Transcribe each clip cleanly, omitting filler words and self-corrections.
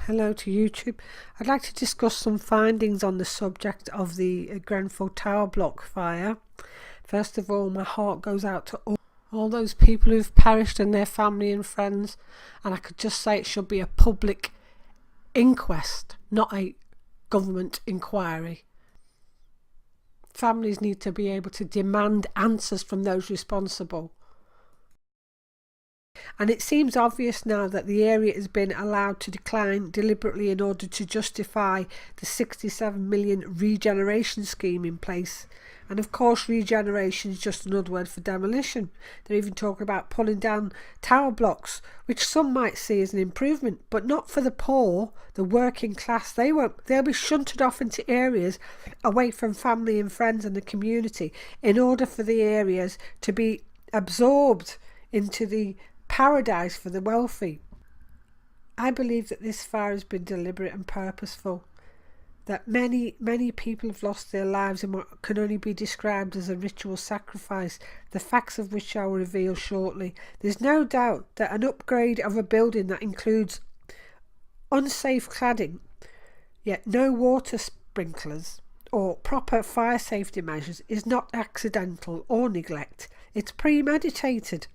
Hello to YouTube. I'd like to discuss some findings on the subject of the Grenfell Tower block fire. First of all, my heart goes out to all those people who've perished and their family and friends, and I could just say it should be a public inquest, not a government inquiry. Families need to be able to demand answers from those responsible. And it seems obvious now that the area has been allowed to decline deliberately in order to justify the 67 million regeneration scheme in place. And of course, regeneration is just another word for demolition. They're even talking about pulling down tower blocks, which some might see as an improvement, but not for the poor, the working class. They'll be shunted off into areas away from family and friends and the community in order for the areas to be absorbed into the paradise for the wealthy. I believe that this fire has been deliberate and purposeful, that many people have lost their lives in what can only be described as a ritual sacrifice, the facts of which I will reveal shortly. There's no doubt that an upgrade of a building that includes unsafe cladding, yet no water sprinklers or proper fire safety measures is not accidental or neglect. It's premeditated.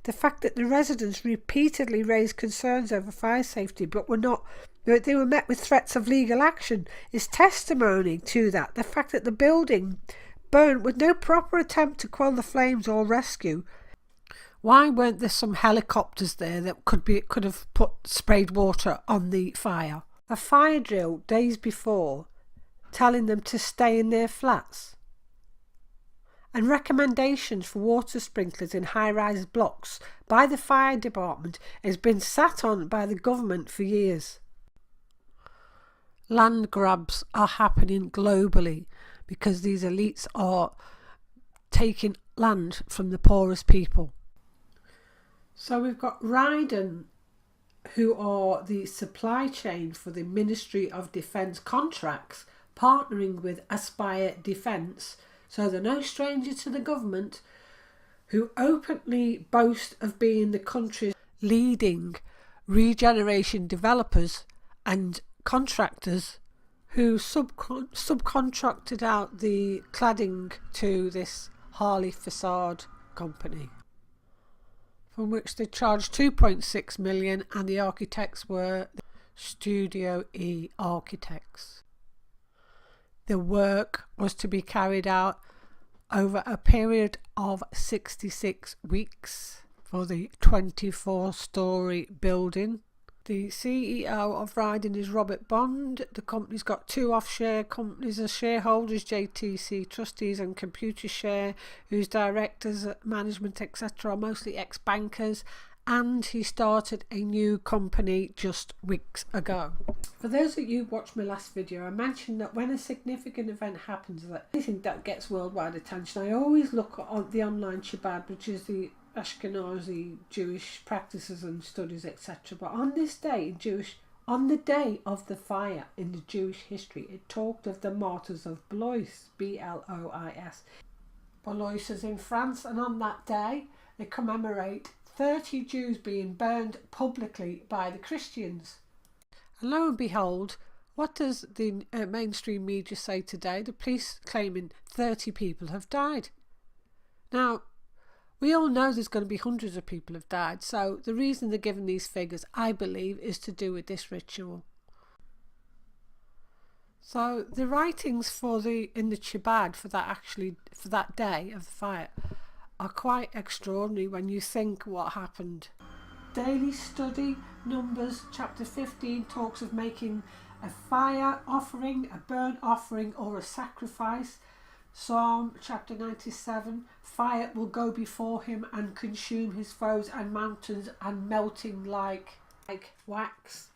The fact that the residents repeatedly raised concerns over fire safety but they were met with threats of legal action is testimony to that. The fact that the building burned with no proper attempt to quell the flames or rescue. Why weren't there some helicopters there that could have sprayed water on the fire? A fire drill days before telling them to stay in their flats. And recommendations for water sprinklers in high-rise blocks by the fire department has been sat on by the government for years. Land grabs are happening globally because these elites are taking land from the poorest people. So we've got Ryden, who are the supply chain for the Ministry of Defence contracts, partnering with Aspire Defence, so they're no stranger to the government, who openly boast of being the country's leading regeneration developers and contractors, who subcontracted out the cladding to this Harley facade company, from which they charged 2.6 million, and the architects were Studio E architects. The work was to be carried out over a period of 66 weeks for the 24-storey building. The CEO of Ryden is Robert Bond. The company's got two offshore companies as shareholders, JTC Trustees and Computershare, whose directors, management, etc. are mostly ex-bankers. And he started a new company just weeks ago. For those of you who watched my last video, I mentioned that when a significant event happens, that anything that gets worldwide attention, I always look at the online Shabbat, which is the Ashkenazi Jewish practices and studies, etc. But on this day, on the day of the fire in the Jewish history, it talked of the martyrs of Blois, B-L-O-I-S. Blois is in France, and on that day, they commemorate 30 Jews being burned publicly by the Christians. And lo and behold, what does the mainstream media say today? The police claiming 30 people have died. Now, we all know there's going to be hundreds of people have died, so the reason they're giving these figures, I believe, is to do with this ritual. So the writings in the Chabad for that day of the fire are quite extraordinary when you think what happened. Daily study, Numbers chapter 15 talks of making a fire offering, a burnt offering or a sacrifice. Psalm chapter 97, fire will go before him and consume his foes and mountains and melting like wax.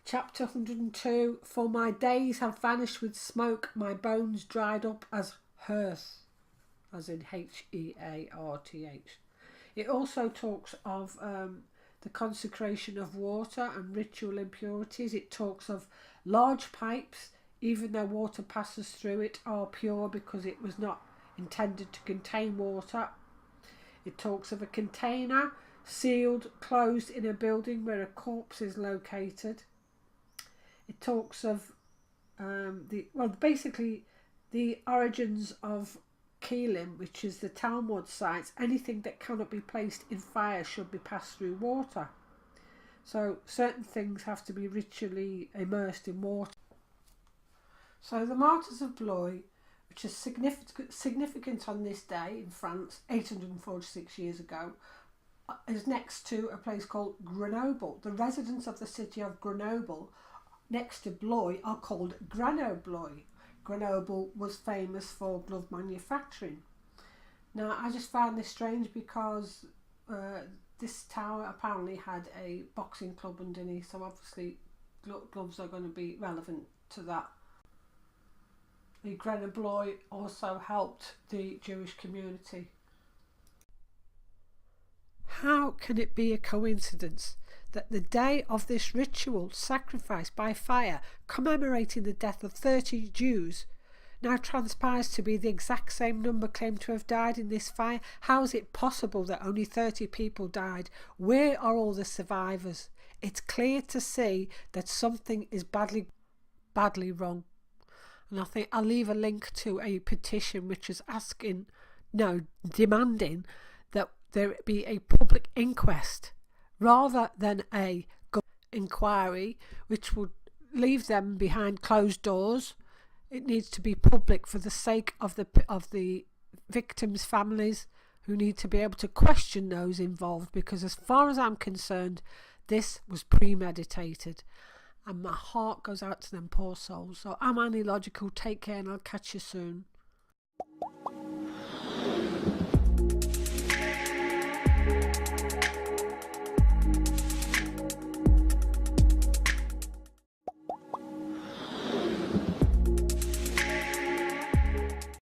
Chapter 102, for my days have vanished with smoke, my bones dried up as hearth, as in H-E-A-R-T-H. It also talks of the consecration of water and ritual impurities. It talks of large pipes, even though water passes through it, are pure because it was not intended to contain water. It talks of a container sealed, closed in a building where a corpse is located. It talks of basically the origins of Keelim, which is the Talmud cites anything that cannot be placed in fire should be passed through water. So certain things have to be ritually immersed in water. So the Martyrs of Blois, which is significant on this day in France, 846 years ago, is next to a place called Grenoble. The residents of the city of Grenoble, next to Blois, are called Grenoblois. Grenoble was famous for glove manufacturing. Now, I just found this strange because this tower apparently had a boxing club underneath, so obviously gloves are going to be relevant to that. The Grenoblois also helped the Jewish community. How can it be a coincidence that the day of this ritual sacrifice by fire commemorating the death of 30 Jews now transpires to be the exact same number claimed to have died in this fire? How is it possible that only 30 people died? Where are all the survivors? It's clear to see that something is badly wrong. And I think I'll leave a link to a petition which is demanding that there be a public inquest rather than a inquiry, which would leave them behind closed doors. It needs to be public for the sake of the victims' families, who need to be able to question those involved, because as far as I'm concerned, this was premeditated. And my heart goes out to them poor souls. So I'm Annie Logical. Take care and I'll catch you soon.